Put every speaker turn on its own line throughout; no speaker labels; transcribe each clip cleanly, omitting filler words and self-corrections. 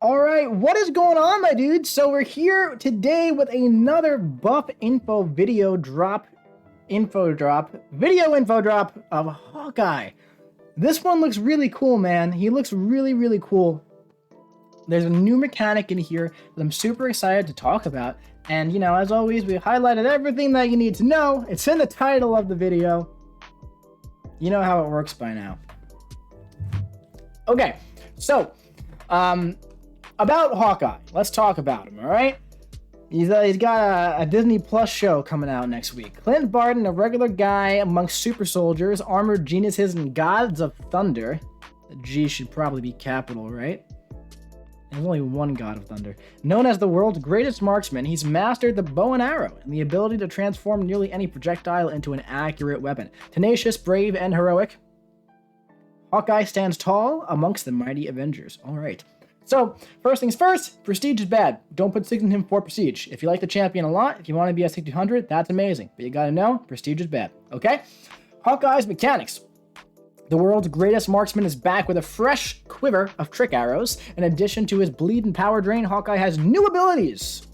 All right, what is going on, my dudes? So we're here today with another buff video info drop of Hawkeye. This one looks really cool, man. He looks really cool. There's a new mechanic in here that I'm super excited to talk about. And, you know, as always, we highlighted everything that you need to know. It's in the title of the video. You know how it works by now. Okay, so, about Hawkeye. Let's talk about him, all right? He's got a Disney Plus show coming out next week. Clint Barton, a regular guy amongst super soldiers, armored geniuses, and gods of thunder. The G should probably be capital, right? There's only one god of thunder. Known as the world's greatest marksman, he's mastered the bow and arrow and the ability to transform nearly any projectile into an accurate weapon. Tenacious, brave, and heroic, Hawkeye stands tall amongst the mighty Avengers. All right. So, first things first, prestige is bad. Don't put 6 in him for prestige. If you like the champion a lot, if you want to be at 1600, that's amazing. But you gotta know, prestige is bad, okay? Hawkeye's mechanics. The world's greatest marksman is back with a fresh quiver of trick arrows. In addition to his bleed and power drain, Hawkeye has new abilities,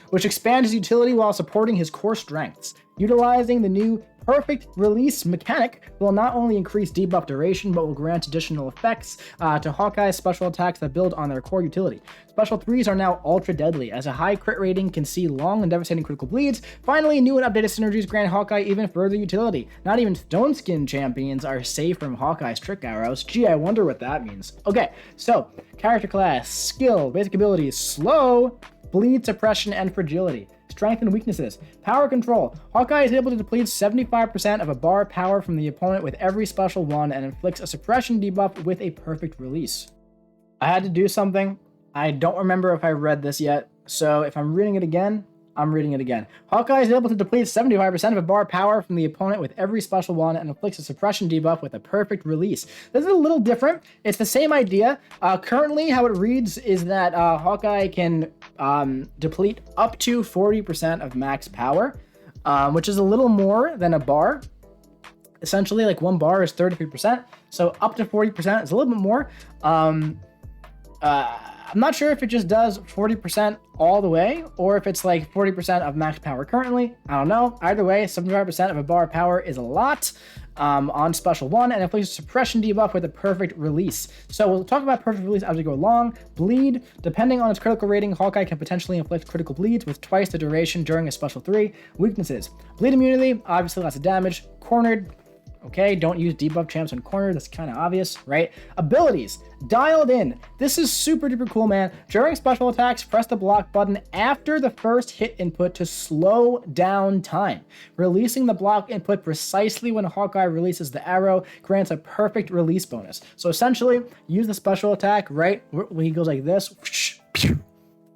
which expand his utility while supporting his core strengths. Utilizing the new perfect release mechanic will not only increase debuff duration, but will grant additional effects to Hawkeye's special attacks that build on their core utility. Special 3s are now ultra deadly, as a high crit rating can see long and devastating critical bleeds. Finally, new and updated synergies grant Hawkeye even further utility. Not even Stone Skin champions are safe from Hawkeye's trick arrows. Gee, I wonder what that means. Okay, so character class, skill, basic abilities, slow, bleed suppression, and fragility. Strength and weaknesses. Power control. Hawkeye is able to deplete 75% of a bar power from the opponent with every special one and inflicts a suppression debuff with a perfect release. I had to do something. I don't remember if I read this yet, so if I'm reading it again, I'm reading it again. Hawkeye is able to deplete 75% of a bar power from the opponent with every special one and inflicts a suppression debuff with a perfect release. This is a little different. It's the same idea. Currently, how it reads is that Hawkeye can deplete up to 40% of max power, which is a little more than a bar. Essentially, like one bar is 33%, so up to 40% is a little bit more. I'm not sure if it just does 40% all the way, or if it's like 40% of max power currently. I don't know. Either way, 75% of a bar power is a lot on special 1, and it plays a suppression debuff with a perfect release. So we'll talk about perfect release as we go along. Bleed. Depending on its critical rating, Hawkeye can potentially inflict critical bleeds with twice the duration during a special 3. Weaknesses. Bleed immunity, obviously lots of damage. Cornered. Okay, don't use debuff champs on corner. That's kind of obvious, right? Abilities. Dialed in. This is super duper cool, man. During special attacks, press the block button after the first hit input to slow down time. Releasing the block input precisely when Hawkeye releases the arrow grants a perfect release bonus. So essentially, use the special attack, right? When he goes like this.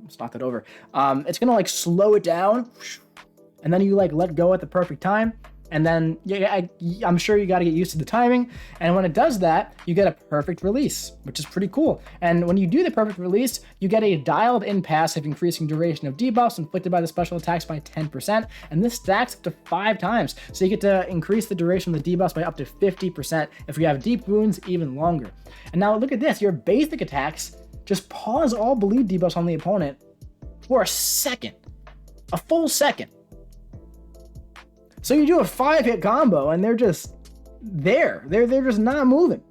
Let's knock that over. It's gonna like slow it down. And then you like let go at the perfect time. And then I'm sure you got to get used to the timing. And when it does that, you get a perfect release, which is pretty cool. And when you do the perfect release, you get a dialed in passive increasing duration of debuffs inflicted by the special attacks by 10%. And this stacks up to 5 times. So you get to increase the duration of the debuffs by up to 50%. If you have deep wounds, even longer. And now look at this. Your basic attacks just pause all bleed debuffs on the opponent for a second. A full second. So you do a 5-hit combo and they're just there. They're just not moving.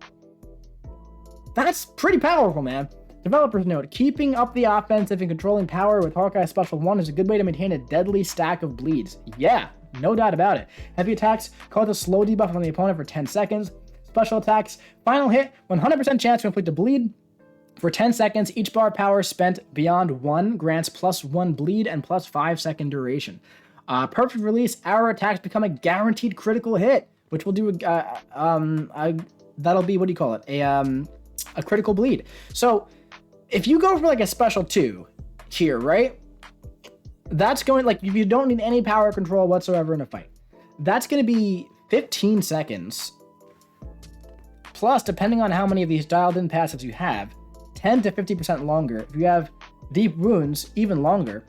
That's pretty powerful, man. Developers note, keeping up the offensive and controlling power with Hawkeye Special 1 is a good way to maintain a deadly stack of bleeds. Yeah, no doubt about it. Heavy attacks cause a slow debuff on the opponent for 10 seconds. Special attacks, final hit, 100% chance to inflict a bleed. For 10 seconds, each bar power spent beyond 1 grants +1 bleed and +5 second duration. Perfect release, arrow attacks become a guaranteed critical hit, which will do that'll be, what do you call it? A critical bleed. So if you go for like a special 2 here, right? That's going, like, if you don't need any power control whatsoever in a fight, that's going to be 15 seconds. Plus, depending on how many of these dialed in passives you have, 10 to 50% longer. If you have deep wounds, even longer.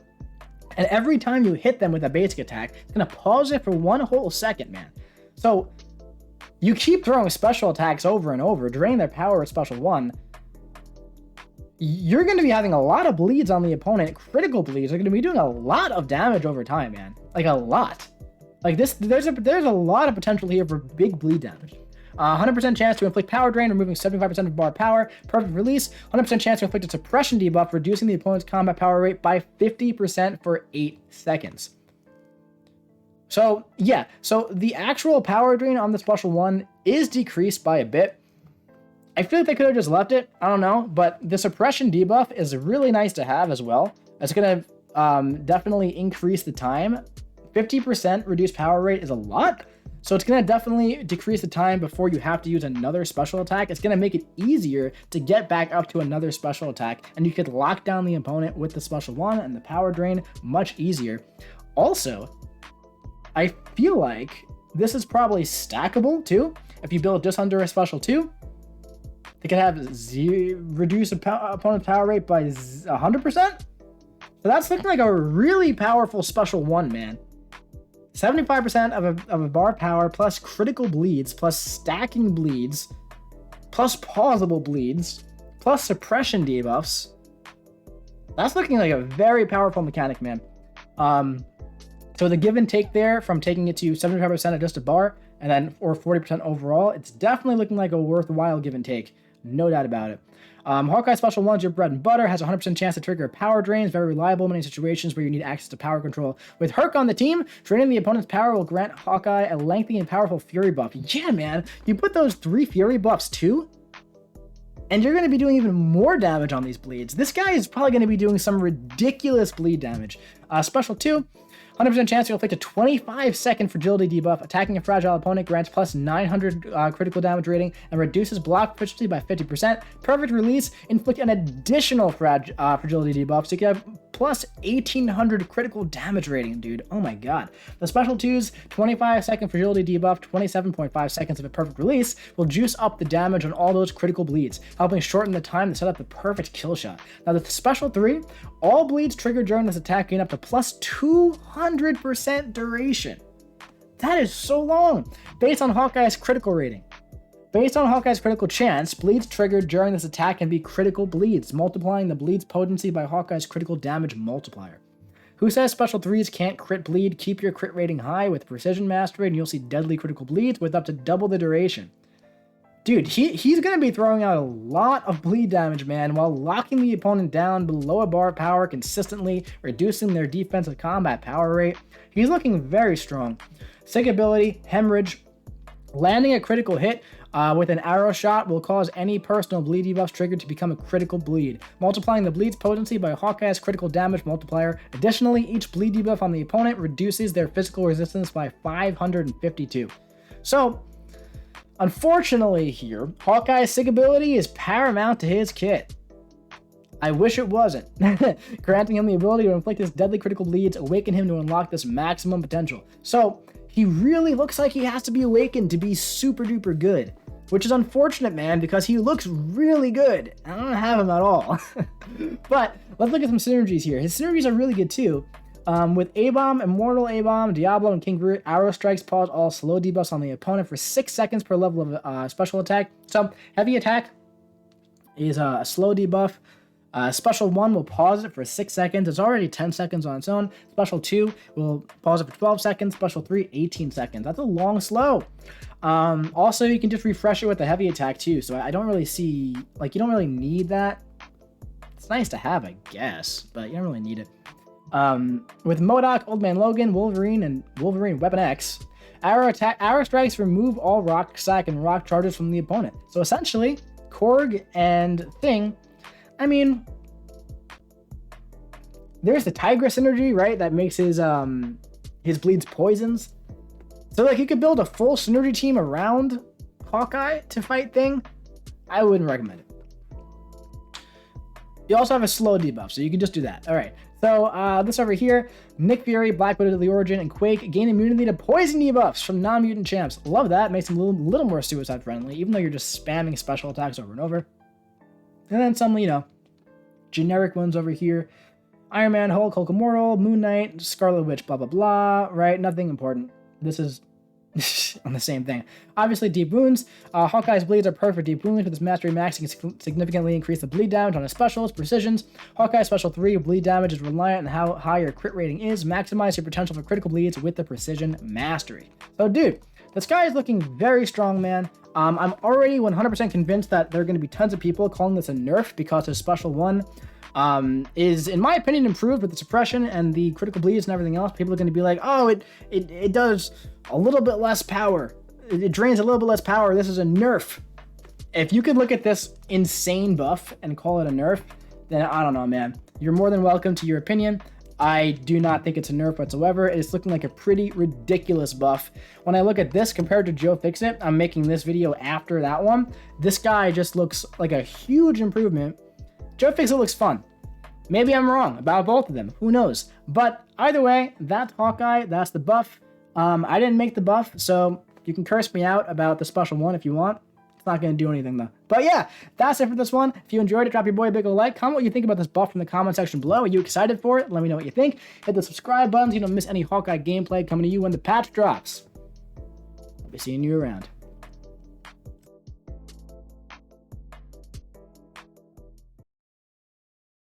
And every time you hit them with a basic attack, it's going to pause it for 1 whole second, man. So You keep throwing special attacks over and over, draining their power at special 1. You're going to be having a lot of bleeds on the opponent. Critical bleeds are going to be doing a lot of damage over time, man. Like, a lot. Like, there's a lot of potential here for big bleed damage. 100% chance to inflict power drain, removing 75% of bar power. Perfect release. 100% chance to inflict a suppression debuff, reducing the opponent's combat power rate by 50% for 8 seconds. So, yeah. So, the actual power drain on the special 1 is decreased by a bit. I feel like they could have just left it. I don't know. But the suppression debuff is really nice to have as well. It's going to definitely increase the time. 50% reduced power rate is a lot. So it's going to definitely decrease the time before you have to use another special attack. It's going to make it easier to get back up to another special attack. And you could lock down the opponent with the special 1 and the power drain much easier. Also, I feel like this is probably stackable too. If you build just under a special 2, they could have reduce opponent's power rate by 100%. So that's looking like a really powerful special 1, man. 75% of a bar power plus critical bleeds plus stacking bleeds plus pausable bleeds plus suppression debuffs. That's looking like a very powerful mechanic, man. So the give and take there from taking it to 75% of just a bar and then or 40% overall, it's definitely looking like a worthwhile give and take. No doubt about it. Hawkeye Special 1's your bread and butter, has a 100% chance to trigger power drains, very reliable in many situations where you need access to power control. With Herc on the team, draining the opponent's power will grant Hawkeye a lengthy and powerful Fury buff. Yeah, man, you put those 3 Fury buffs too, and you're going to be doing even more damage on these bleeds. This guy is probably going to be doing some ridiculous bleed damage. Special 2, 100% chance to inflict a 25-second fragility debuff. Attacking a fragile opponent grants plus 900 critical damage rating and reduces block efficiency by 50%. Perfect release, inflict an additional fragility debuff, so you can have plus 1800 critical damage rating, dude. Oh my god. The special 2's 25-second fragility debuff, 27.5 seconds of a perfect release, will juice up the damage on all those critical bleeds, helping shorten the time to set up the perfect kill shot. Now the special 3, all bleeds triggered during this attack gain up to plus 200% duration. That is so long, based on Hawkeye's critical rating. Based on Hawkeye's critical chance, bleeds triggered during this attack can be critical bleeds, multiplying the bleed's potency by Hawkeye's critical damage multiplier. Who says special 3s can't crit bleed? Keep your crit rating high with precision mastery and you'll see deadly critical bleeds with up to double the duration. Dude, he's going to be throwing out a lot of bleed damage, man, while locking the opponent down below a bar power consistently, reducing their defensive combat power rate. He's looking very strong. Sick ability, Hemorrhage. Landing a critical hit with an arrow shot will cause any personal bleed debuffs triggered to become a critical bleed, multiplying the bleed's potency by Hawkeye's critical damage multiplier. Additionally, each bleed debuff on the opponent reduces their physical resistance by 552. So, unfortunately here, Hawkeye's sick ability is paramount to his kit. I wish it wasn't. Granting him the ability to inflict his deadly critical bleeds, awaken him to unlock this maximum potential. So, he really looks like he has to be awakened to be super duper good, which is unfortunate, man, because he looks really good. I don't have him at all. But let's look at some synergies here. His synergies are really good too. With A-Bomb, Immortal A-Bomb, Diablo, and King Groot, Arrow Strikes pause all slow debuffs on the opponent for 6 seconds per level of special attack. So, heavy attack is a slow debuff. Special 1 will pause it for 6 seconds. It's already 10 seconds on its own. Special 2 will pause it for 12 seconds. Special 3, 18 seconds. That's a long slow. Also, you can just refresh it with the heavy attack too. So I don't really see, like, you don't really need that. It's nice to have, I guess, but you don't really need it. With MODOK, Old Man Logan, Wolverine, and Wolverine Weapon X, Arrow Strikes remove all rock sack and rock charges from the opponent. So essentially, Korg and Thing, I mean, there's the Tigress synergy, right? That makes his bleeds poisons. So like you could build a full synergy team around Hawkeye to fight Thing. I wouldn't recommend it. You also have a slow debuff, so you can just do that. All right. So this over here, Nick Fury, Black Widow to the Origin, and Quake gain immunity to poison debuffs from non-mutant champs. Love that. Makes them a little more suicide friendly, even though you're just spamming special attacks over and over. And then some, you know, generic ones over here. Iron Man, Hulk, Hulk Immortal, Moon Knight, Scarlet Witch, blah, blah, blah, right? Nothing important. This is on the same thing. Obviously, deep wounds. Hawkeye's bleeds are perfect for deep wounds. With his mastery max, he can significantly increase the bleed damage on his specials. Precisions. Hawkeye special 3 bleed damage is reliant on how high your crit rating is. Maximize your potential for critical bleeds with the precision mastery. So, dude, this guy is looking very strong, man. I'm already 100% convinced that there are going to be tons of people calling this a nerf because his special 1 is, in my opinion, improved with the suppression and the critical bleeds and everything else. People are going to be like, oh, it does a little bit less power. It drains a little bit less power. This is a nerf. If you could look at this insane buff and call it a nerf, then I don't know, man. You're more than welcome to your opinion. I do not think it's a nerf whatsoever. It's looking like a pretty ridiculous buff. When I look at this compared to Joe Fixit, I'm making this video after that one. This guy just looks like a huge improvement. Joe Fixit looks fun. Maybe I'm wrong about both of them. Who knows? But either way, that's Hawkeye. That's the buff. I didn't make the buff, so you can curse me out about the special 1 if you want. It's not going to do anything, though. But yeah, that's it for this one. If you enjoyed it, drop your boy a big ol' like. Comment what you think about this buff in the comment section below. Are you excited for it? Let me know what you think. Hit the subscribe button so you don't miss any Hawkeye gameplay coming to you when the patch drops. I'll be seeing you around.